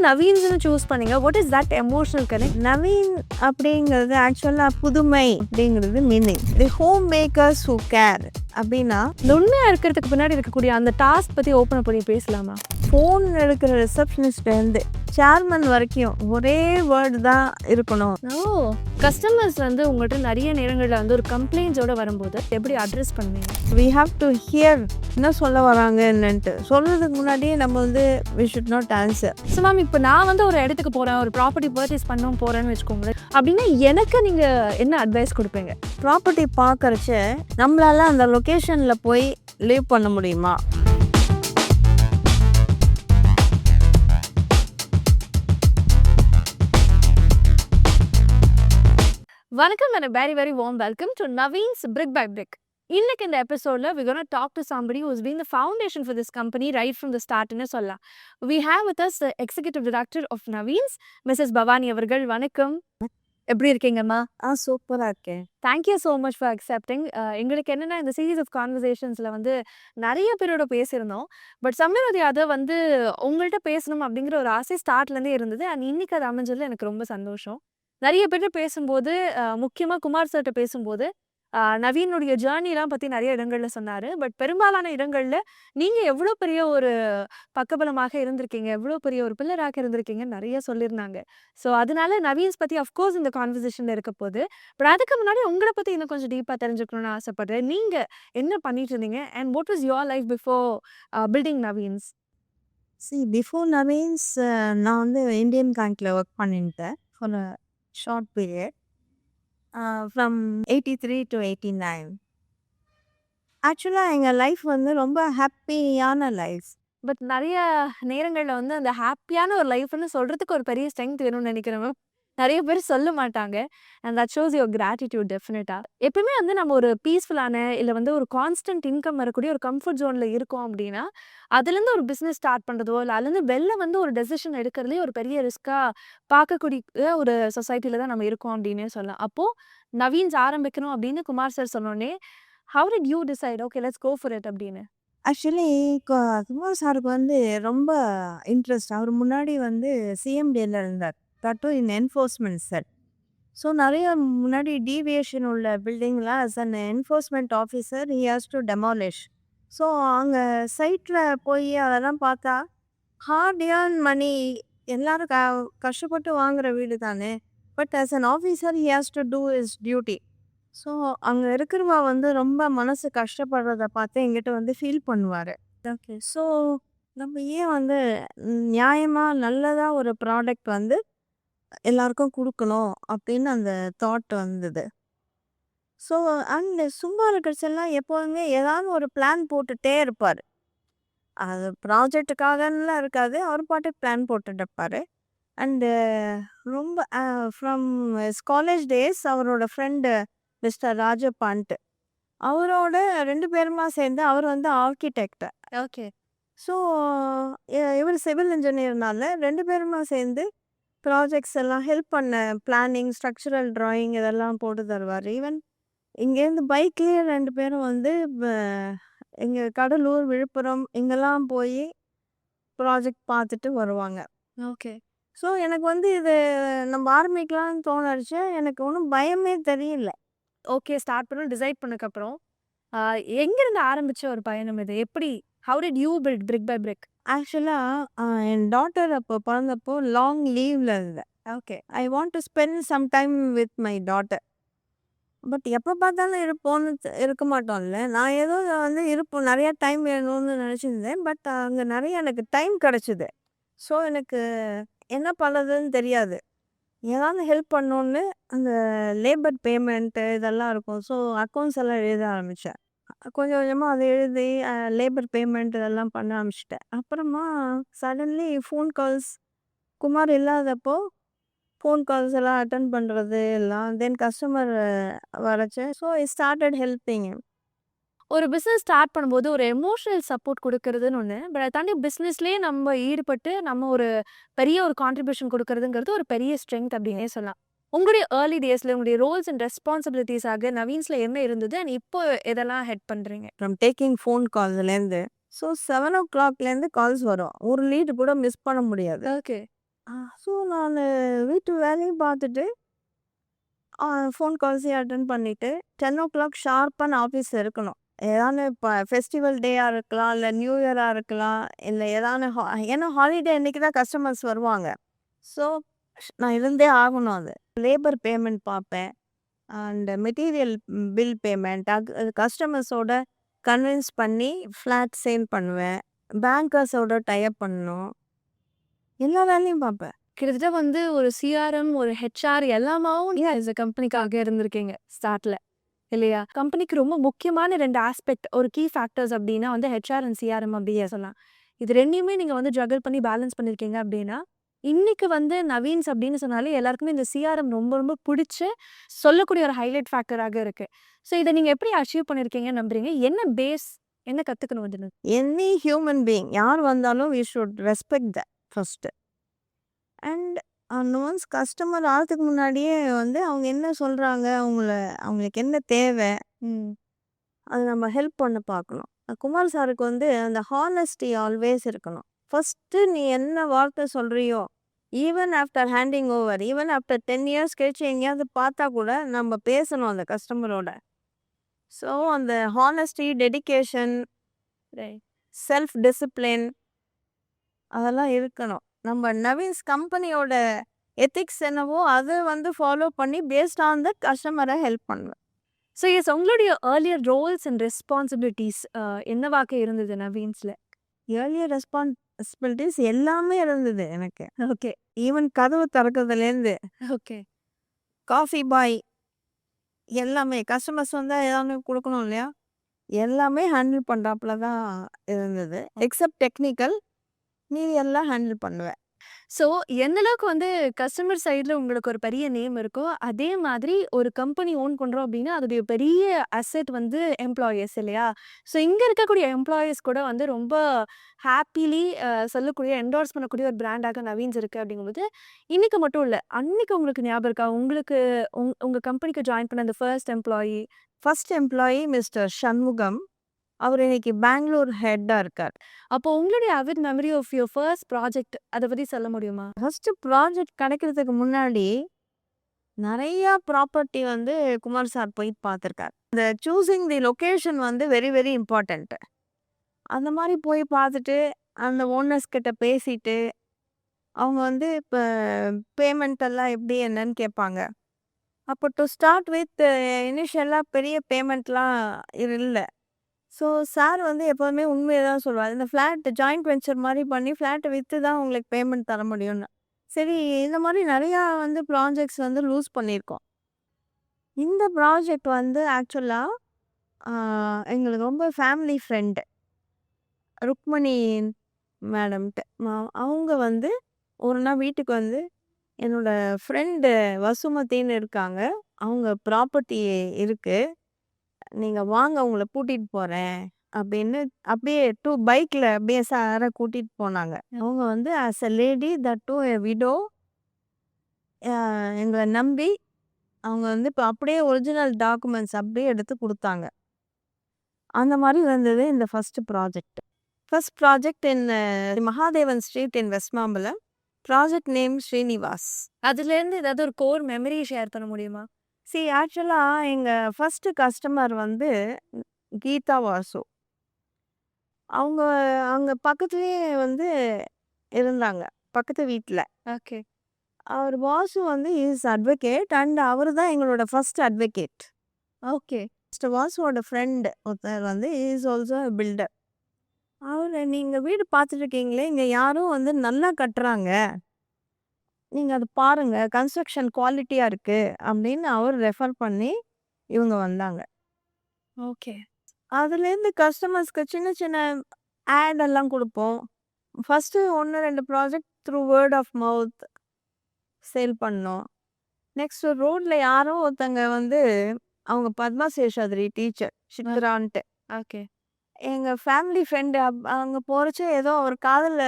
நவீன்ஸ்னு choose பண்ணீங்க? What is that emotional connect? Naveen அப்படிங்கிறது ஆக்சுவலாக புதுமை அப்படிங்கிறது meaning. The home makers who care அப்படின்னா இந்த உண்மையா இருக்கிறதுக்கு பின்னாடி இருக்கக்கூடிய அந்த டாஸ்க் பத்தி ஓப்பன் பண்ணி பேசலாமா? ஃபோன் எடுக்கிற ரிசப்ஷனிஸ்ட்லேருந்து சேர்மன் வரைக்கும் ஒரே வேர்டு தான் இருக்கணும். ஓ, கஸ்டமர்ஸ் வந்து உங்கள்கிட்ட நிறைய நேரங்களில் வந்து ஒரு கம்ப்ளைண்ட்ஸோட வரும்போது எப்படி அட்ரஸ் பண்ணுவீங்க? வி ஹாவ் டு ஹியர் என்ன சொல்ல வராங்க என்னன்ட்டு சொல்கிறதுக்கு முன்னாடியே நம்ம வந்து we should not answer. So ma'am, இப்போ நான் வந்து ஒரு இடத்துக்கு போகிறேன், ஒரு ப்ராப்பர்ட்டி பர்ச்சேஸ் பண்ண போகிறேன்னு வச்சுக்கோங்களேன். அப்படின்னா எனக்கு நீங்கள் என்ன அட்வைஸ் கொடுப்பீங்க? ப்ராப்பர்ட்டி பார்க்கறச்ச நம்மளால அந்த லொக்கேஷனில் போய் லீவ் பண்ண முடியுமா? வணக்கம் and a very very warm welcome to Naveen's Brick by Brick. இன்னைக்கு இந்த எபிசோட்ல we're going to talk to somebody who's been the foundation for this company right from the start ன்னு சொல்லலாம். We have with us the executive director of Naveen's, Mrs. Bhavani அவர்கள். வணக்கம், எப்படி இருக்கீங்கம்மா? சூப்பராக இருக்கேன். Thank you so much for accepting. எங்களுக்கு என்னென்னா இந்த சீரீஸ் ஆஃப் கான்வர்சேஷன்ஸில் வந்து நிறைய பேரோட பேசியிருந்தோம். பட் சம்வேர் அதை வந்து உங்கள்கிட்ட பேசணும் அப்படிங்கிற ஒரு ஆசை ஸ்டார்ட்லேருந்தே இருந்தது. அண்ட் இன்னைக்கு அது அமைஞ்சதில் எனக்கு ரொம்ப சந்தோஷம். நிறைய பேர்கிட்ட பேசும்போது, முக்கியமாக குமார் சார்கிட்ட பேசும்போது நவீனுடைய ஜேர்னிலாம் பற்றி நிறைய இடங்களில் சொன்னார். பட் பெரும்பாலான இடங்களில் நீங்கள் எவ்வளோ பெரிய ஒரு பக்கபலமாக இருந்திருக்கீங்க, எவ்வளோ பெரிய ஒரு பில்லராக இருந்திருக்கீங்கன்னு நிறைய சொல்லியிருந்தாங்க. ஸோ அதனால நவீன்ஸ் பற்றி அஃப்கோர்ஸ் இந்த கான்வர்சேஷனில் இருக்க போது. பட் அதுக்கு முன்னாடி உங்களை பற்றி இன்னும் கொஞ்சம் டீப்பாக தெரிஞ்சுக்கணும்னு ஆசைப்படுறேன். நீங்கள் என்ன பண்ணிட்டு இருந்தீங்க and what was your life before building Navins? Before Navins நான் வந்து இந்தியன் பேங்க்கில் ஒர்க் பண்ணிட்டேன் for a short period from 83 to 89. ஆக்சுவலாக எங்கள் லைஃப் வந்து ரொம்ப ஹாப்பியான லைஃப். பட் நிறைய நேரங்களில் வந்து அந்த ஹாப்பியான ஒரு லைஃப்னு சொல்கிறதுக்கு ஒரு பெரிய ஸ்ட்ரென்த் வேணும்னு நினைக்கிறேன் மேம். நிறைய பேர் சொல்ல மாட்டாங்க. And that shows your gratitude டெஃபினட்டாக. எப்பவுமே வந்து நம்ம ஒரு பீஸ்ஃபுல்லான இல்லை வந்து ஒரு கான்ஸ்டன்ட் இன்கம் வரக்கூடிய ஒரு கம்ஃபர்ட் ஜோனில் இருக்கோம் அப்படின்னா, அதுலேருந்து ஒரு பிஸ்னஸ் ஸ்டார்ட் பண்ணுறதோ இல்லை அதுலேருந்து வெளில வந்து ஒரு டெசிஷன் எடுக்கிறதுலே ஒரு பெரிய ரிஸ்க்காக பார்க்கக்கூடிய ஒரு சொசைட்டியில் தான் நம்ம இருக்கோம் அப்படின்னே சொல்லலாம். அப்போது நவீன்ஸ் ஆரம்பிக்கணும் அப்படின்னு குமார் சார் சொன்னோடனே, how did you decide okay let's go for it அப்படின்னு? ஆக்சுவலி குமார் சாருக்கு வந்து ரொம்ப இன்ட்ரெஸ்ட். அவர் முன்னாடி வந்து சிஎம்டியில் இருந்தார், that in enforcement set. So நிறைய முன்னாடி டீவியேஷன் உள்ள பில்டிங்லாம் as an enforcement officer he has to demolish. So அங்கே சைட்டில் போய் அதெல்லாம் பார்த்தா ஹார்ட் ஏர்ன் மணி, எல்லாரும் கஷ்டப்பட்டு வாங்குற வீடு தானே. But as an officer he has to do his duty. So அங்கே இருக்கிறவா வந்து ரொம்ப மனசு கஷ்டப்படுறத பார்த்து எங்கிட்ட வந்து ஃபீல் பண்ணுவார். ஓகே, ஸோ நம்ம ஏன் வந்து நியாயமாக நல்லதாக ஒரு ப்ராடக்ட் வந்து எல்லாருக்கும் கொடுக்கணும் அப்படின்னு அந்த தாட் வந்தது. ஸோ அண்ட் சும்மா இருக்கிறச்செல்லாம் எப்போதுமே ஏதாவது ஒரு பிளான் போட்டுகிட்டே இருப்பார். அது ப்ராஜெக்டுக்காகலாம் இருக்காது, அவர் பாட்டுக்கு பிளான் போட்டுட்டு இருப்பார். அண்டு ரொம்ப ஃப்ரம் காலேஜ் டேஸ் அவரோட ஃப்ரெண்டு மிஸ்டர் ராஜப்பான்ட்டு, அவரோட 2 பேருமா சேர்ந்து அவர் வந்து ஆர்கிடெக்ட். ஓகே. ஸோ இவர் சிவில் இன்ஜினியர்னால 2 பேருமா சேர்ந்து ப்ராஜெக்ட்ஸ் எல்லாம் ஹெல்ப் பண்ண, பிளானிங், ஸ்ட்ரக்சரல் ட்ராயிங் இதெல்லாம் போட்டு தருவார். ஈவன் இங்கேருந்து பைக்லேயே 2 பேரும் வந்து இங்கே கடலூர், விழுப்புரம் இங்கெல்லாம் போய் ப்ராஜெக்ட் பார்த்துட்டு வருவாங்க. ஓகே. ஸோ எனக்கு வந்து இது நம்ம ஆரம்பிக்கலாம்னு தோணுச்சு. எனக்கு ஒன்றும் பயமே தெரியல. ஓகே, ஸ்டார்ட் பண்ணணும் டிசைட் பண்ணதுக்கப்புறம் எங்கேருந்து ஆரம்பித்த ஒரு பயணம் இது? எப்படி, how did you build brick by brick? ஆக்சுவலாக என் டாட்டர் அப்போ பிறந்தப்போ லாங் லீவில் இருந்தேன். Okay. I want to spend some time with my daughter. But எப்போ பார்த்தாலும் இருக்க மாட்டோம்ல. நான் ஏதோ வந்து இருப்போம், நிறையா டைம் வேணும்னு நினச்சிருந்தேன். பட் அங்கே நிறைய எனக்கு டைம் கிடச்சிது. ஸோ எனக்கு என்ன பண்ணுறதுன்னு தெரியாது. ஏதாவது ஹெல்ப் பண்ணோன்னு அந்த லேபர் பேமெண்ட்டு இதெல்லாம் இருக்கும். ஸோ அக்கௌண்ட்ஸ் எல்லாம் எழுத ஆரம்பித்தேன். கொஞ்சம் கொஞ்சமாக அதை எழுதி லேபர் பேமெண்ட் இதெல்லாம் பண்ண ஆரம்பிச்சிட்டேன். அப்புறமா சடன்லி ஃபோன் கால்ஸ், குமார் இல்லாதப்போ ஃபோன் கால்ஸ் எல்லாம் அட்டன் பண்ணுறது எல்லாம், தென் கஸ்டமர் வரச்சு. So I started helping. ஒரு பிஸ்னஸ் ஸ்டார்ட் பண்ணும்போது ஒரு எமோஷனல் சப்போர்ட் கொடுக்கறதுன்னு ஒன்று, பட் அதை தாண்டி பிஸ்னஸ்லேயே நம்ம ஈடுபட்டு நம்ம ஒரு பெரிய ஒரு கான்ட்ரிபியூஷன் கொடுக்கறதுங்கிறது ஒரு பெரிய ஸ்ட்ரென்த் அப்படின்னே சொல்லலாம். உங்களுடைய ஏர்லி டேஸில் உங்களுடைய ரோல்ஸ் அண்ட் ரெஸ்பான்சிபிலிட்டிஸாக நவீன்ஸில் என்ன இருந்தது அண்ட் இப்போ எதெல்லாம் ஹெட் பண்ணுறீங்க? ஃப்ரம் டேக்கிங் ஃபோன் கால்ஸ்லேருந்து, ஸோ 7 o'clockலேருந்து கால்ஸ் வரும். ஒரு லீடு கூட மிஸ் பண்ண முடியாது. ஓகே. ஸோ நான் வீட்டு வேலையும் பார்த்துட்டு ஃபோன் கால்ஸையும் அட்டெண்ட் பண்ணிட்டு 10:00 ஷார்ப்பா நான் ஆஃபீஸ்ல இருக்கணும். ஏதான இப்ப ஃபெஸ்டிவல் டேயா இருக்கலாம், இல்ல நியூ இயரா இருக்கலாம், இல்ல ஏதான ஏன்னா ஹாலிடே அன்னைக்கு தான் கஸ்டமர்ஸ் வருவாங்க. ஸோ நான் இருந்தே ஆகணும் அது. லேபர் பேமெண்ட் பார்ப்பேன். அண்ட் மெட்டீரியல் பில் பேமெண்ட் கஸ்டமர்ஸோட கன்வின்ஸ் பண்ணி ஃப்ளாட் சேல் பண்ணுவேன். பேங்கர்ஸோட டை அப் பண்ணணும். எல்லா வேலையும் பார்ப்பேன். கிட்டத்தட்ட வந்து ஒரு சிஆர்எம், ஒரு ஹெச்ஆர் எல்லாமாவும் நீங்க as a கம்பெனிக்காக இருந்திருக்கீங்க ஸ்டார்ட்ல. இல்லையா? கம்பெனிக்கு ரொம்ப முக்கியமான 2 ஆஸ்பெக்ட் ஒரு கீ ஃபேக்டர்ஸ் அப்டின்னா வந்து ஹெச்ஆர் அண்ட் சிஆர்எம் அப்டியே சொல்லலாம். இது 2யுமே நீங்க வந்து ஜகிள் பண்ணி பேலன்ஸ் பண்ணியிருக்கீங்க அப்டின்னா, இன்னைக்கு வந்து நவீன்ஸ் அப்டின்னு சொன்னாலே எல்லாருக்குமே இந்த சிஆர்எம் ரொம்ப ரொம்ப புடிச்சு சொல்லக்கூடிய ஒரு ஹைலைட் ஃபேக்டராக இருக்கு. ஸோ இத நீங்க எப்படி அச்சீவ் பண்ணியிருக்கீங்கன்னு நம்புறீங்க? என்ன பேஸ்? என்ன கத்துக்கணும் இதுல? எனி ஹியூமன் பீயிங் யார் வந்தாலும் we should respect that first. And once customer ஆகிறதுக்கு முன்னாடியே வந்து அவங்க என்ன சொல்றாங்க, அவங்களுக்கு என்ன தேவை, ம். அது நம்ம ஹெல்ப் பண்ண பார்க்கணும். குமார் சாருக்கு வந்து அந்த ஹானஸ்டி ஆல்வேஸ் இருக்கணும். ஃபர்ஸ்ட்டு நீ என்ன வார்த்தை சொல்றியோ, even after handing over, even after 10 years கழிச்சு எங்கேயாவது பார்த்தா கூட நம்ம பேசணும் அந்த கஸ்டமரோட. ஸோ அந்த honesty, dedication, right. Self discipline அதெல்லாம் இருக்கணும். நம்ம நவீன்ஸ் கம்பெனியோட எத்திக்ஸ் என்னவோ அதை வந்து ஃபாலோ பண்ணி பேஸ்ட் ஆன் தட் கஸ்டமரை ஹெல்ப் பண்ணுவேன். ஸோ எஸ் உங்களுடைய ஏர்லியர் ரோல்ஸ் அண்ட் ரெஸ்பான்சிபிலிட்டீஸ் என்னவாக இருந்தது நவீன்ஸ்ல? ஏர்லியர் ரெஸ்பான்சிபிலிட்டிஸ் எல்லாமே இருந்தது எனக்கு. ஓகே, ஈவன் கதவு திறக்கிறதுலேருந்து ஓகே. காஃபி பாய் எல்லாமே கஸ்டமர்ஸ் வந்தால் ஏதாவது கொடுக்கணும் இல்லையா, எல்லாமே ஹேண்டில் பண்ணுறாப்புல தான் இருந்தது. எக்ஸப்ட் டெக்னிக்கல் மீதி எல்லாம் ஹேண்டில் பண்ணுவேன். ஸோ எந்த அளவுக்கு வந்து கஸ்டமர் சைடில் உங்களுக்கு ஒரு பெரிய நேம் இருக்கோ, அதே மாதிரி ஒரு கம்பெனி ஓன் பண்ணுறோம் அப்படின்னா, அதோடைய பெரிய அசெட் வந்து எம்ப்ளாயீஸ் இல்லையா? ஸோ இங்கே இருக்கக்கூடிய எம்ப்ளாயீஸ் கூட வந்து ரொம்ப ஹாப்பிலி சொல்லக்கூடிய என்டோர்ஸ் பண்ணக்கூடிய ஒரு பிராண்டாக நவீன்ஸ் இருக்குது அப்படிங்கும்போது, இன்னைக்கு மட்டும் இல்லை, அன்னைக்கு உங்களுக்கு ஞாபகம் இருக்கா? உங்களுக்கு உங்கள் கம்பெனிக்கு ஜாயின் பண்ண அந்த first employee? First employee mister Shanmugam. அவர் இன்னைக்கு பெங்களூர் ஹெட்டாக இருக்கார். அப்போ உங்களுடைய avid memory of your first project அதை பற்றி சொல்ல முடியுமா? ஃபர்ஸ்ட்டு ப்ராஜெக்ட் கிடைக்கிறதுக்கு முன்னாடி நிறையா ப்ராப்பர்ட்டி வந்து குமார் சார் போய் பார்த்துருக்கார். இந்த சூஸிங் தி லொக்கேஷன் வந்து வெரி வெரி இம்பார்ட்டண்ட்டு. அந்த மாதிரி போய் பார்த்துட்டு அந்த ஓனர்ஸ் கிட்ட பேசிட்டு அவங்க வந்து இப்போ பேமெண்ட் எல்லாம் எப்படி என்னன்னு கேட்பாங்க. அப்போ டு ஸ்டார்ட் வித் இனிஷியலாக பெரிய பேமெண்ட்லாம் இல்லை. ஸோ சார் வந்து எப்போதுமே உண்மையை தான் சொல்லுவார். இந்த ஃப்ளாட் ஜாயிண்ட் வெஞ்சர் மாதிரி பண்ணி ஃப்ளாட்டை விற்று தான் உங்களுக்கு பேமெண்ட் தர முடியும்னு. சரி, இந்த மாதிரி நிறையா வந்து ப்ராஜெக்ட்ஸ் வந்து லூஸ் பண்ணியிருக்கோம். இந்த ப்ராஜெக்ட் வந்து ஆக்சுவலாக எங்களுக்கு ரொம்ப ஃபேமிலி ஃப்ரெண்டு ருக்மணி மேடம்கிட்ட அவங்க வந்து ஒரு நாள் வீட்டுக்கு வந்து என்னோட ஃப்ரெண்டு வசுமதின்னு இருக்காங்க, அவங்க ப்ராப்பர்ட்டி இருக்குது, நீங்கள் வாங்க உங்களை கூட்டிகிட்டு போகிறேன் அப்படின்னு அப்படியே பைக்கில் அப்படியே சாரை கூட்டிகிட்டு போனாங்க. அவங்க வந்து as a lady that to a widow எங்களை நம்பி அவங்க வந்து இப்போ அப்படியே ஒரிஜினல் டாக்குமெண்ட்ஸ் அப்படியே எடுத்து கொடுத்தாங்க. அந்த மாதிரி இருந்தது இந்த ஃபஸ்ட்டு ப்ராஜெக்ட். ஃபர்ஸ்ட் ப்ராஜெக்ட் இன் மகாதேவன் ஸ்ட்ரீட் இன் west Mambalam. Project name Srinivas. அதுலேருந்து ஏதாவது ஒரு கோர் மெமரி ஷேர் பண்ண முடியுமா? ஆக்சுவலாக எங்கள் ஃபஸ்ட்டு கஸ்டமர் வந்து கீதா வாசு. அவங்க அங்கே பக்கத்துலேயே வந்து இருந்தாங்க, பக்கத்து வீட்டில். ஓகே, அவர் வாசு வந்து இஸ் அட்வொகேட் அண்ட் அவர் தான் எங்களோட ஃபர்ஸ்ட் அட்வொகேட். ஓகே. மிஸ்டர் வாசுவோட ஃப்ரெண்டு ஒருத்தர் வந்து இஸ் ஆல்சோ பில்டர். அவர் நீங்கள் வீடு பார்த்துட்டு இருக்கீங்களே, இங்கே யாரும் வந்து நல்லா கட்டுறாங்க, நீங்கள் அதை பாருங்கள், கன்ஸ்ட்ரக்ஷன் குவாலிட்டியாக இருக்குது அப்படின்னு அவர் ரெஃபர் பண்ணி இவங்க வந்தாங்க. ஓகே. அதுலேருந்து கஸ்டமர்ஸ்க்கு சின்ன சின்ன ஆட் எல்லாம் கொடுப்போம். First 1-2 project through word of mouth sale பண்ணோம். நெக்ஸ்ட் ரோட்டில் யாரோ ஒருத்தங்க வந்து அவங்க பத்மா சேஷாதிரி டீச்சர் சித்ரான்ட்டு ஓகே. எங்கள் ஃபேமிலி ஃப்ரெண்டு அங்கே போகிறச்ச ஏதோ அவர் காதில்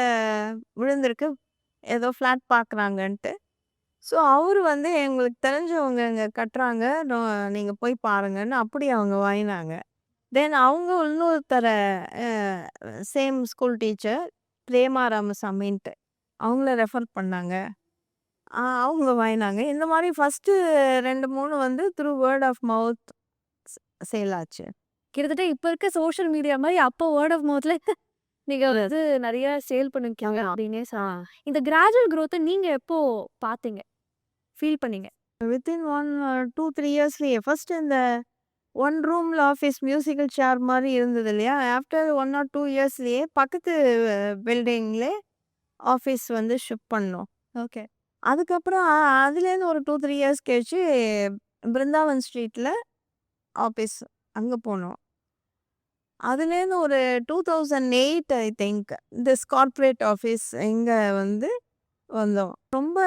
விழுந்திருக்கு, ஏதோ ஃப்ளாட் பார்க்குறாங்கன்ட்டு. ஸோ அவர் வந்து எங்களுக்கு தெரிஞ்சவங்க இங்கே கட்டுறாங்க, நீங்கள் போய் பாருங்கன்னு அப்படி அவங்க வாங்கினாங்க. தென் அவங்க இன்னொருத்தர சேம் ஸ்கூல் டீச்சர் பிரேமா ராமசாமின்ட்டு அவங்கள ரெஃபர் பண்ணாங்க. அவங்க வாங்கினாங்க. இந்த மாரி ஃபர்ஸ்ட்டு 2, 3 வந்து த்ரூ வேர்ட் ஆஃப் மவுத் ஸ் சேல் ஆச்சு. கிட்டத்தட்ட இப்ப இருக்க சோஷியல் மீடியா மாரி அப்போ வேர்ட் ஆஃப் மவுத்ல நீங்க வந்து நெறைய சேல் பண்ணிருக்கீங்க அப்டின்னே இந்த கிராஜுவல் குரோத்த நீங்க எப்போ பார்த்தீங்க? ஃபீல் பண்ணீங்க? வித்தின் 2, 3 இயர்ஸ்லயே ஃபர்ஸ்ட்டு இந்த 1 ரூம்ல ஆஃபீஸ் மியூசிக்கல் சேர் மாரி இருந்தது இல்லையா? ஆஃப்டர் 1 ஆர் 2 இயர்ஸ்லயே பக்கத்து பில்டிங்லே ஆஃபீஸ் வந்து ஷிஃப்ட் பண்ணோம். ஓகே. அதுக்கப்புறம் அதுலேருந்து ஒரு 2, 3 இயர்ஸ் கழிச்சு பிருந்தாவன் ஸ்ட்ரீட்ல ஆஃபீஸ் அங்க போனோம். அதுலேருந்து ஒரு 2008 I think this corporate office இங்க வந்து வந்தோம். ரொம்ப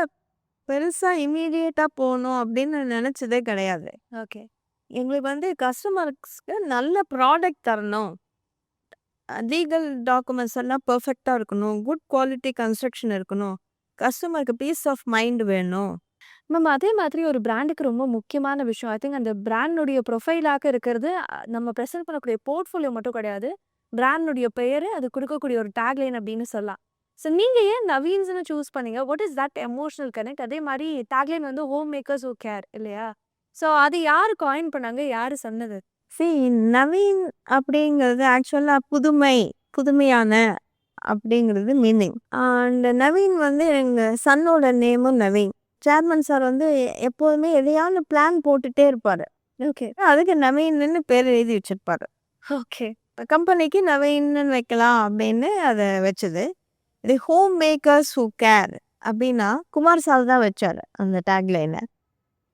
பெருசா இம்மீடியேட்டா போணும் அப்படின்னு நெனச்சதே கிடையாது. ஓகே. எங்களுக்கு வந்து கஸ்டமர்ஸ்க்கு நல்ல ப்ராடக்ட் தரணும். லீகல் டாக்குமெண்ட்ஸ் எல்லாம் பெர்ஃபெக்ட்டா இருக்கணும். குட் குவாலிட்டி கன்ஸ்ட்ரக்ஷன் இருக்கணும். கஸ்டமருக்கு பீஸ் ஆஃப் மைண்ட் வேணும். மேம் அதே மாதிரி ஒரு பிராண்டுக்கு ரொம்ப முக்கியமான விஷயம். ஐ திங்க் அந்த பிராண்டுடைய ப்ரொஃபைலாக இருக்கிறது நம்ம பிரசன்ட் பண்ணக்கூடிய போர்ட்ஃபோலியோ மட்டும் கிடையாது. பிராண்டுடைய பெயரு, அது குடுக்கக்கூடிய ஒரு டேக்லைன் அப்படின்னு சொல்லலாம். ஸோ நீங்க ஏன் நவீன்ஸ்ன்னு சூஸ் பண்ணீங்க? What is that emotional connect? அதே மாரி டேக்லைன் வந்து ஹோம் மேக்கர்ஸ் ஹூ கேர் இல்லையா? ஸோ அது யாரு காயின் பண்ணாங்க? யாரு சொன்னது? சி நவீன் அப்படிங்கிறது ஆக்சுவலா புதுமை, புதுமையான அப்படிங்கிறது மீனிங். அண்ட் நவீன் வந்து எங்க சன்னோட நேமும் நவீன். சேர்மன் சார் வந்து எப்போதுமே எதையாவது பிளான் போட்டுட்டே இருப்பாரு. ஓகே. அதுக்கு நவீன்னு பேர் எழுதி வச்சிருப்பாரு. ஓகே. கம்பெனிக்கு நவீன்னு வைக்கலாம் அப்படின்னு அதை வச்சது. இது ஹோம் மேக்கர்ஸ் ஹூ கேர் அப்படின்னா குமார் சார் தான் வச்சாரு அந்த டேக்லைனை.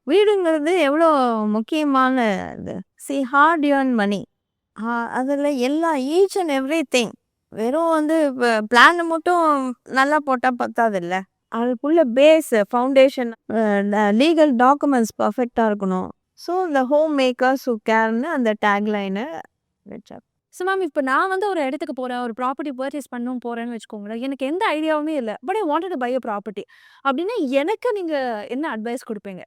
வீடுங்கிறது எவ்வளோ முக்கியமான இது. See hard earn money. அதில் எல்லா ஈச் அண்ட் எவ்ரி திங். வெறும் வந்து பிளானை மட்டும் நல்லா போட்டால் பத்தாதில்ல. அதுக்குள்ள பேஸ் ஃபவுண்டேஷன் லீகல் டாக்குமெண்ட்ஸ் பர்ஃபெக்டாக இருக்கணும். ஸோ இந்த ஹோம் மேக்கர்ஸ் ஹூ கேர்னு அந்த டேக்லைனை வச்சார். ஸோ மேம் இப்போ நான் வந்து ஒரு இடத்துக்கு போறேன். ஒரு ப்ராப்பர்ட்டி பர்ச்சேஸ் பண்ணணும் போறேன்னு வச்சுக்கோங்களேன். எனக்கு எந்த ஐடியாவுமே இல்ல. But I wanted to buy a property. அப்படின்னா எனக்கு நீங்க என்ன அட்வைஸ் குடுப்பீங்க?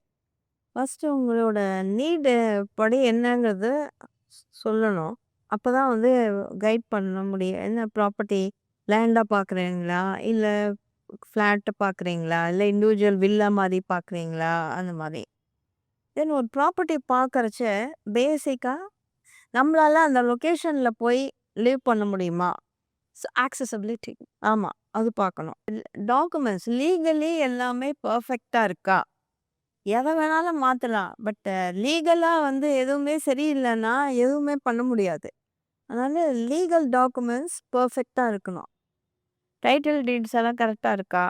ஃபஸ்ட்டு உங்களோட நீடு படி என்னங்கிறது சொல்லணும். அப்போ தான் வந்து கைட் பண்ண முடியும். என்ன ப்ராப்பர்ட்டி லேண்டாக பார்க்குறீங்களா? இல்லை ஃப்ளாட்டு பார்க்குறீங்களா? இல்லை இண்டிவிஜுவல் வில்லா மாதிரி பார்க்குறீங்களா? அந்த மாதிரி. தென் ஒரு ப்ராப்பர்ட்டி பார்க்கறச்ச பேசிக்காக நம்மளால அந்த லொக்கேஷனில் போய் லிவ் பண்ண முடியுமா? So accessibility. ஆமாம், அது பார்க்கணும். டாக்குமெண்ட்ஸ் லீகலி எல்லாமே பர்ஃபெக்டாக இருக்கா? எதை வேணாலும் மாற்றலாம். பட் லீகலாக வந்து எதுவுமே சரியில்லைன்னா எதுவுமே பண்ண முடியாது. அதனால லீகல் டாக்குமெண்ட்ஸ் பர்ஃபெக்டாக இருக்கணும். டைட்டில் டீட்ஸ் எல்லாம் கரெக்டாக இருக்கா?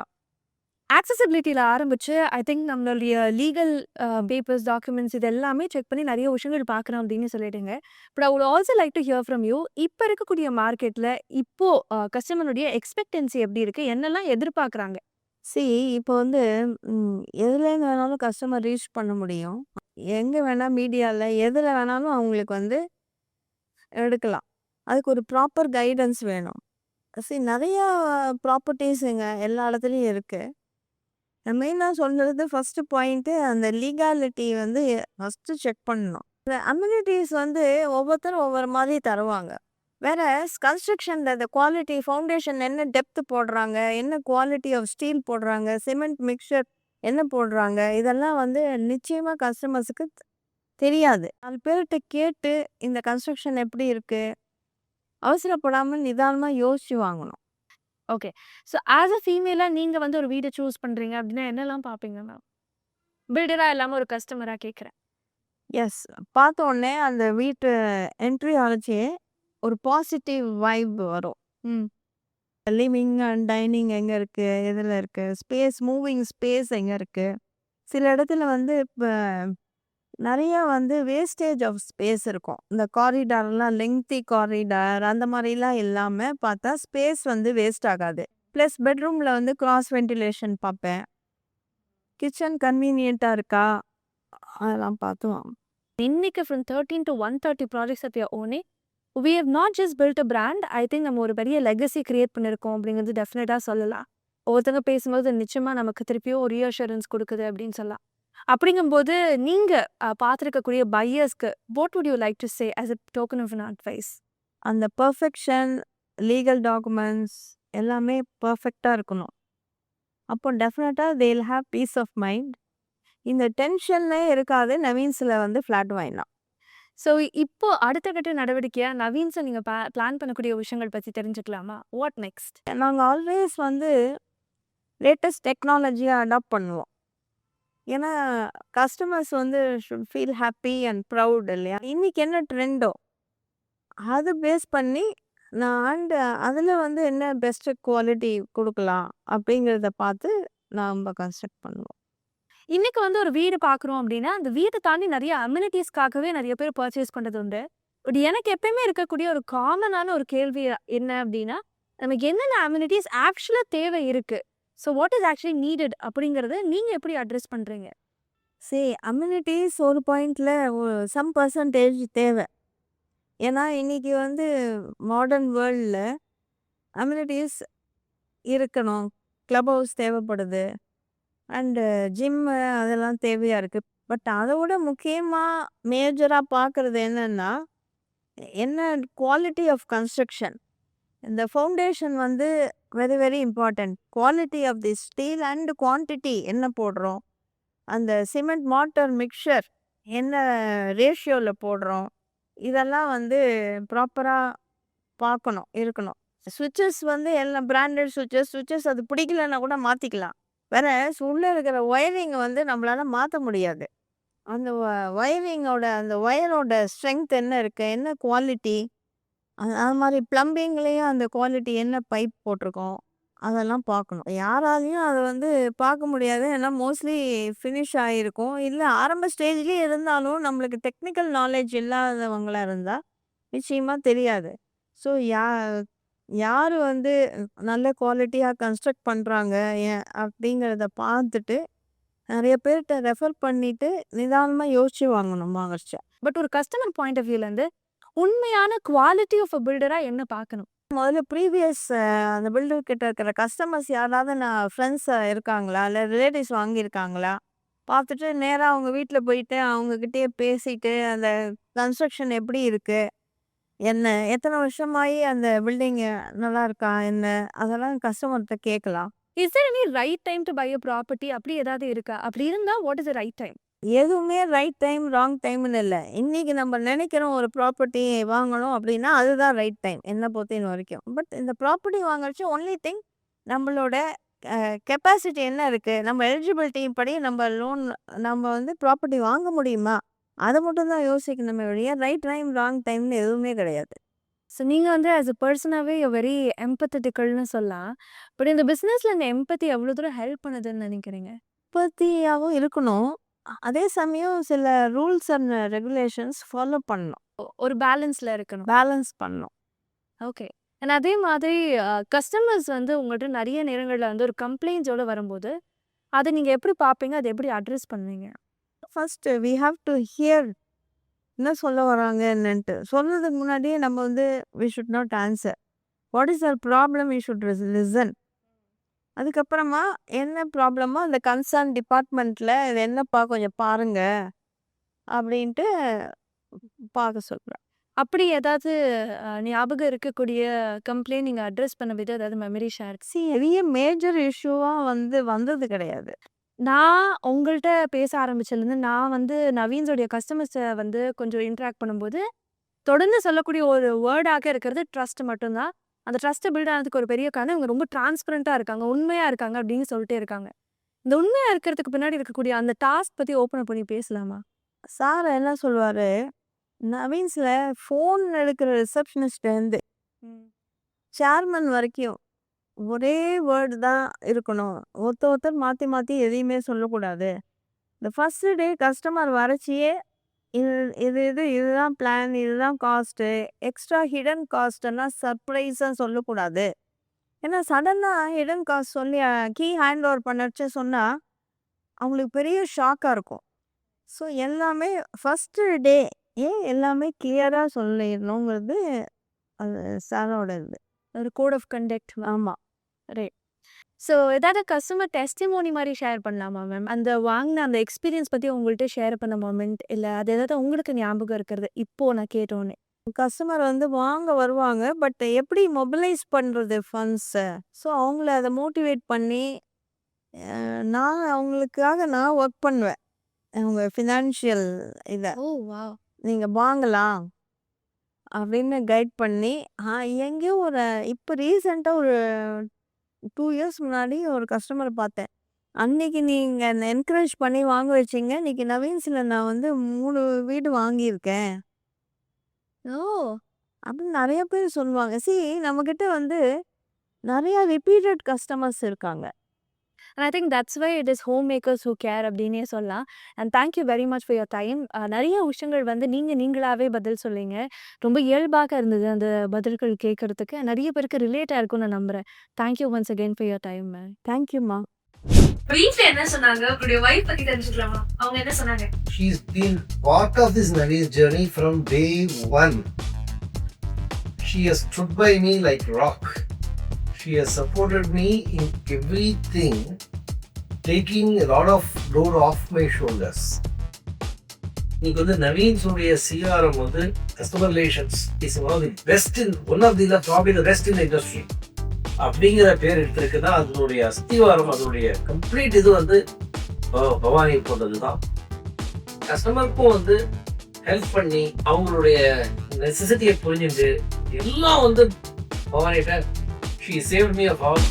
ஆக்சஸபிலிட்டில ஆரம்பிச்சு, ஐ திங்க் நம்மளுடைய லீகல் பேப்பர்ஸ், டாக்குமெண்ட்ஸ் இது எல்லாமே செக் பண்ணி நெறைய விஷயங்கள் பார்க்குறோம் அப்படின்னு சொல்லிட்டீங்க. But I would also like to hear from you. இப்ப இருக்கக்கூடிய மார்க்கெட்ல இப்போ கஸ்டமருடைய எக்ஸ்பெக்டன்சி எப்படி இருக்கு? என்னலாம் எதிர்பார்க்குறாங்க? சி இப்போ வந்து எதுலேருந்து வேணாலும் கஸ்டமர் ரீச் பண்ண முடியும். எங்கே வேணால் மீடியாவில் எதில் வேணாலும் அவங்களுக்கு வந்து எடுக்கலாம். அதுக்கு ஒரு ப்ராப்பர் கைடன்ஸ் வேணும். சி நிறையா ப்ராப்பர்ட்டிஸுங்க எல்லா இடத்துலையும் இருக்குது. நான் மெயினாக சொல்கிறது ஃபஸ்ட்டு பாயிண்ட்டு அந்த லீகாலிட்டி வந்து ஃபஸ்ட்டு செக் பண்ணணும். இந்த அம்யூனிட்டிஸ் வந்து ஒவ்வொருத்தரும் ஒவ்வொரு மாதிரி தருவாங்க. வேற கன்ஸ்ட்ரக்ஷனில் இந்த குவாலிட்டி ஃபவுண்டேஷன் என்ன டெப்த் போடுறாங்க, என்ன குவாலிட்டி ஆஃப் ஸ்டீல் போடுறாங்க, சிமெண்ட் மிக்சர் என்ன போடுறாங்க, இதெல்லாம் வந்து நிச்சயமாக கஸ்டமர்ஸுக்கு தெரியாது. 4 பேர்கிட்ட கேட்டு இந்த கன்ஸ்ட்ரக்ஷன் எப்படி இருக்குது, அவசரப்படாமல் நிதானமாக யோசிச்சு வாங்கணும். ஓகே. ஸோ ஆஸ் அ ஃபீமேலா நீங்க வந்து ஒரு வீட சூஸ் பண்றீங்க அப்படின்னா என்னலாம் பார்ப்பீங்க மேம்? பில்டரா இல்லாம ஒரு கஸ்டமரா கேட்குறேன். எஸ், பார்த்த உடனே அந்த வீட்டு என்ட்ரி ஆச்சே ஒரு பாசிட்டிவ் வைப் வரும். ம். லிவிங் அண்ட் டைனிங் எங்கே இருக்குது, எதில் இருக்குது, ஸ்பேஸ் மூவிங் ஸ்பேஸ் எங்கே இருக்குது. சில இடத்துல வந்து இப்போ நிறையா வந்து வேஸ்டேஜ் ஆஃப் ஸ்பேஸ் இருக்கும். இந்த காரிடார்லாம் லெங்க்தி காரிடார் அந்த மாதிரிலாம் இல்லாமல் பார்த்தா ஸ்பேஸ் வந்து வேஸ்ட் ஆகாது. ப்ளஸ் பெட்ரூமில் வந்து கிராஸ் வென்டிலேஷன் பார்ப்பேன். கிச்சன் கன்வீனியண்ட்டாக இருக்கா, அதெல்லாம் பார்த்து வாங்கணும். இன்னைக்கு from 13 to 130 projects that we are owning. We have not just built a brand. I think நம்ம ஒரு பெரிய லெகசி கிரியேட் பண்ணியிருக்கோம் அப்படிங்கிறது டெஃபினட்டா சொல்லலாம். ஒருத்தங்க பேசும்போது நிச்சயமா நமக்கு திருப்பியும் ஒரு ரீஅஷூரன்ஸ் கொடுக்குது அப்படின்னு சொல்லலாம். அப்படிங்கும்போது நீங்க பார்த்துருக்கக்கூடிய பையர்ஸ்க்கு what would you like to say as a token of an advice? அந்த பர்ஃபெக்ஷன், லீகல் டாக்குமெண்ட்ஸ் எல்லாமே பர்ஃபெக்டாக இருக்கணும். அப்போ definitely they will have peace of mind. இந்த டென்ஷனே இருக்காது. நவீன்ஸ்ல வந்து ஃப்ளாட் வாங்கிடலாம். ஸோ இப்போ அடுத்த கட்ட நடவடிக்கையா நவீன்ஸ நீங்க பிளான் பண்ணக்கூடிய விஷயங்கள் பத்தி தெரிஞ்சுக்கலாமா? What next? நாங்க ஆல்வேஸ் வந்து லேட்டஸ்ட் டெக்னாலஜிய அடாப்ட் பண்ணுவோம். ஏன்னா கஸ்டமர்ஸ் வந்து should feel happy and proud இல்லையா? இன்னைக்கு என்ன ட்ரெண்டோ அது பேஸ் பண்ணி அண்ட் அதில் வந்து என்ன பெஸ்ட் குவாலிட்டி கொடுக்கலாம் அப்படிங்கிறத பார்த்து நம்ம கன்ஸ்ட்ரக்ட் பண்ணுவோம். இன்னைக்கு வந்து ஒரு வீடு பார்க்குறோம் அப்படின்னா, அந்த வீட்ட தாண்டி நெறைய அம்யூனிட்டீஸ்க்காகவே நெறைய பேர் பர்ச்சேஸ் பண்றது உண்டு. பட் எனக்கு எப்பயுமே இருக்கக்கூடிய ஒரு காமனான ஒரு கேள்வி என்ன அப்படின்னா, நமக்கு என்னென்ன அம்யூனிட்டீஸ் ஆக்சுவலா தேவை இருக்கு? So what is actually needed அப்படிங்கிறத நீங்க எப்படி அட்ரஸ் பண்றீங்க? அம்யூனிட்டிஸ் ஒரு பாயிண்ட்ல சம் பர்சன்டேஜ் தேவை. ஏன்னா இன்னைக்கு வந்து மாடர்ன் வேர்ல்டில் அம்யூனிட்டிஸ் இருக்கணும். கிளப் ஹவுஸ் தேவைப்படுது. அண்டு ஜிம்மு அதெல்லாம் தேவையாக இருக்குது. பட் அதை விட முக்கியமாக மேஜராக பார்க்குறது என்னென்னா, என்ன குவாலிட்டி ஆஃப் கன்ஸ்ட்ரக்ஷன். இந்த ஃபவுண்டேஷன் வந்து very very important. Quality of the steel and quantity என்ன போடுறோம், அந்த சிமெண்ட் மார்ட்டர் மிக்சர் என்ன ரேஷியோவில் போடுறோம், இதெல்லாம் வந்து ப்ராப்பராக பார்க்கணும், இருக்கணும். ஸ்விட்சஸ் வந்து எல்லாம் பிராண்டட் ஸ்விட்சஸ் அது பிடிக்கலன்னா கூட மாற்றிக்கலாம். வேற உள்ளே இருக்கிற ஒயரிங்கை வந்து நம்மளால மாற்ற முடியாது. அந்த ஒயரிங்கோட அந்த ஒயரோட ஸ்ட்ரென்த் என்ன இருக்குது, என்ன குவாலிட்டி, அது மாதிரி ப்ளம்பிங்லேயும் அந்த குவாலிட்டி என்ன பைப் போட்டிருக்கோம் அதெல்லாம் பார்க்கணும். யாராலையும் அதை வந்து பார்க்க முடியாது. ஏன்னா மோஸ்ட்லி ஃபினிஷ் ஆகிருக்கும். இல்லை ஆரம்ப ஸ்டேஜ்லேயே இருந்தாலும் நம்மளுக்கு டெக்னிக்கல் நாலேஜ் இல்லாதவங்களா இருந்தால் நிச்சயமாக தெரியாது. ஸோ யார் வந்து நல்ல குவாலிட்டியாக கன்ஸ்ட்ரக்ட் பண்ணுறாங்க அப்படிங்கிறத பார்த்துட்டு நிறைய பேர்கிட்ட ரெஃபர் பண்ணிட்டு நிதானமாக யோசிச்சு வாங்கணும் வாங்கச்ச. பட் ஒரு கஸ்டமர் பாயிண்ட் ஆஃப் வியூலேருந்து உண்மையான குவாலிட்டி ஆஃப் அ பில்டரா என்ன பார்க்கணும்? முதல்ல ப்ரீவியஸ் அந்த பில்டர் கிட்ட இருக்கிற கஸ்டமர்ஸ் யாராவது நான் ஃப்ரெண்ட்ஸ் இருக்காங்களா, இல்லை ரிலேட்டிவ்ஸ் வாங்கியிருக்காங்களா பார்த்துட்டு நேராக அவங்க வீட்டில் போயிட்டு அவங்கக்கிட்டே பேசிட்டு அந்த கன்ஸ்ட்ரக்ஷன் எப்படி இருக்குது, என்ன எத்தனை வருஷமாயி அந்த பில்டிங் நல்லா இருக்கா என்ன, அதெல்லாம் கஸ்டமர்கிட்ட கேட்கலாம். Is there any right time to buy a property அப்படி ஏதாவது இருக்கா? அப்படி இருந்தா what is the right time? எதுவுமே ரைட் டைம் ராங் டைம்னு இல்லை. இன்னைக்கு நம்ம நினைக்கிறோம் ஒரு ப்ராப்பர்ட்டி வாங்கணும் அப்படின்னா அதுதான் ரைட் டைம் என்னை பொறுத்த வரைக்கும். பட் இந்த ப்ராப்பர்ட்டி வாங்குறச்சு ஒன்லி திங் நம்மளோட கெப்பாசிட்டி என்ன இருக்குது, நம்ம எலிஜிபிலிட்டி படி நம்ம லோன் நம்ம வந்து ப்ராப்பர்ட்டி வாங்க முடியுமா, அதை மட்டும் தான் யோசிக்கணுமே ஒழிய ரைட் டைம் ராங் டைம்னு எதுவுமே கிடையாது. ஸோ நீங்க வந்து ஆஸ் அ பர்சனாவே வெரி எம்பத்தட்டிக்கல்னு சொல்லலாம். பட் இந்த பிசினஸ்ல இந்த எம்பத்தி எவ்வளோ தூரம் ஹெல்ப் பண்ணுதுன்னு நினைக்கிறீங்க? உற்பத்தியாகவும் இருக்கணும். அதே சமயம் சில ரூல்ஸ் அண்ட் ரெகுலேஷன்ஸ் ஃபாலோ பண்ணணும். ஒரு பேலன்ஸ்ல இருக்கணும். பேலன்ஸ் பண்ணணும். ஓகே. அண்ட் அதே மாதிரி கஸ்டமர்ஸ் வந்து உங்கள்ட்ட நிறைய நேரங்கள்ல வந்து ஒரு கம்ப்ளைண்ட்ஸோட வரும்போது, அதை நீங்க எப்படி பார்ப்பீங்க? அதை எப்படி அட்ரஸ் பண்ணுவீங்க? First we have to hear என்ன சொல்ல வராங்க என்னன்ட்டு. சொல்றதுக்கு முன்னாடியே நம்ம வந்து we should not answer. What is our problem we should listen. அதுக்கப்புறமா என்ன ப்ராப்ளமோ அந்த கன்சர்ன் டிபார்ட்மெண்ட்டில் இது என்னப்பா கொஞ்சம் பாருங்க அப்படின்ட்டு பார்க்க சொல்கிறேன். அப்படி ஏதாவது ஞாபகம் இருக்கக்கூடிய கம்ப்ளைண்ட் நீங்க அட்ரஸ் பண்ண விதம் ஏதாவது மெமரி ஷேர்? பெரிய மேஜர் இஷ்யூவாக வந்து வந்தது கிடையாது. நான் உங்கள்ட்ட பேச ஆரம்பிச்சதுலேருந்து நான் வந்து நவீன்ஸோடைய கஸ்டமர்ஸை வந்து கொஞ்சம் இன்ட்ராக்ட் பண்ணும்போது தொடர்ந்து சொல்லக்கூடிய ஒரு வேர்டாக இருக்கிறது ட்ரஸ்ட் மட்டும்தான். அந்த ட்ரஸ்ட்டை பில்ட் ஆனதுக்கு ஒரு பெரிய காரணம் இவங்க ரொம்ப டிரான்ஸ்பரண்ட்டாக இருக்காங்க, உண்மையாக இருக்காங்க அப்படின்னு சொல்லிட்டே இருக்காங்க. இந்த உண்மையாக இருக்கிறதுக்கு பின்னாடி இருக்கக்கூடிய அந்த டாஸ்க் பற்றி ஓப்பன் பண்ணி பேசலாமா? சார் என்ன சொல்லுவார், நவீன்ஸில் ஃபோன் எடுக்கிற ரிசப்ஷனிஸ்ட்லேருந்து சேர்மன் வரைக்கும் ஒரே வேர்டு தான் இருக்கணும். ஒருத்தர் மாற்றி மாற்றி எதையுமே சொல்லக்கூடாது. இந்த ஃபஸ்ட்டு டே கஸ்டமர் வரைச்சியே இது இது இது இதுதான் பிளான், இதுதான் காஸ்ட்டு, எக்ஸ்ட்ரா ஹிடன் காஸ்ட்டெல்லாம் சர்ப்ரைஸாக சொல்லக்கூடாது. ஏன்னா சடனாக ஹிடன் காஸ்ட் சொல்லி கீ ஹேண்ட் ஓவர் பண்ணச்சு சொன்னால் அவங்களுக்கு பெரிய ஷாக்காக இருக்கும். ஸோ எல்லாமே ஃபஸ்ட்டு டே எல்லாமே கிளியராக சொல்லிடணுங்கிறது அது சாரோட இது. ஒரு கோட் ஆஃப் கண்டக்ட். ஆமாம். ரைட். ஸோ ஏதாவது கஸ்டமர் டெஸ்டிமோனி மாதிரி ஷேர் பண்ணலாமா மேம்? அந்த வாங்கின அந்த எக்ஸ்பீரியன்ஸ் பற்றி உங்கள்கிட்ட ஷேர் பண்ண மொமெண்ட் இல்லை அது ஏதாவது உங்களுக்கு ஞாபகம் இருக்கிறது இப்போ நான் கேட்டோன்னே? கஸ்டமர் வந்து வாங்க வருவாங்க. பட் எப்படி மொபிலைஸ் பண்ணுறது ஃபண்ட்ஸை, ஸோ அவங்கள அதை மோட்டிவேட் பண்ணி நான் அவங்களுக்காக நான் ஒர்க் பண்ணுவேன். அவங்க ஃபினான்ஷியல் இத. ஓ! வாவ்! நீங்க வாங்கலாம் அப்படின்னு கைட் பண்ணி, எங்கேயோ இப்ப ரீசென்ட்டா ஒரு 2 இயர்ஸ் முன்னாடி ஒரு கஸ்டமர பார்த்தேன். அன்னைக்கு நீங்க என்ன என்கரேஜ் பண்ணி வாங்க வச்சீங்க. இன்னைக்கு நவீன்ஸ்ல நான் வந்து 3 வீடு வாங்கியிருக்கேன். ஓ! அப்படின்னு நெறைய பேர் சொல்லுவாங்க. நம்மகிட்ட வந்து நெறைய ரிப்பீட்டட் கஸ்டமர்ஸ் இருக்காங்க. And I think that's why it is home makers who care அப்படின்னே சொல்லலாம். And thank you very much for your time. நிறைய விஷயங்கள் வந்து நீங்களாவே பதில் சொன்னீங்க. ரொம்ப இயல்பாக இருந்தது அந்த பதில்கள் கேட்கறதுக்கு. நிறைய பேருக்கு ரிலேட் ஆயிருக்கும்னு நான் நம்புறேன். Thank you once again for your time ma'am. Thank யூம்மா. வீட்ல என்ன சொன்னாங்க? உங்களுடைய வைஃப் பத்தி தெரிஞ்சுக்கலாமா? அவங்க என்ன சொன்னாங்க? She's been part of this Navi's journey from day one. She has stood by me like rock. She has supported me in everything, taking a lot of load off my shoulders. இன்னைக்கு வந்து நவீன்ஸுடைய CRM வந்து customer relations is one of the best in one of the probably the best in industry அப்படிங்கிற பேர் எடுத்திருக்குன்னா அதனுடைய அஸ்திவாரம் அதனுடைய complete இது வந்து பவானி போன்றது தான். கஸ்டமருக்கும் வந்து ஹெல்ப் பண்ணி அவங்களுடைய நெசசிட்டியை புரிஞ்சுட்டு எல்லாம் வந்து பவானிட்ட she saved me of all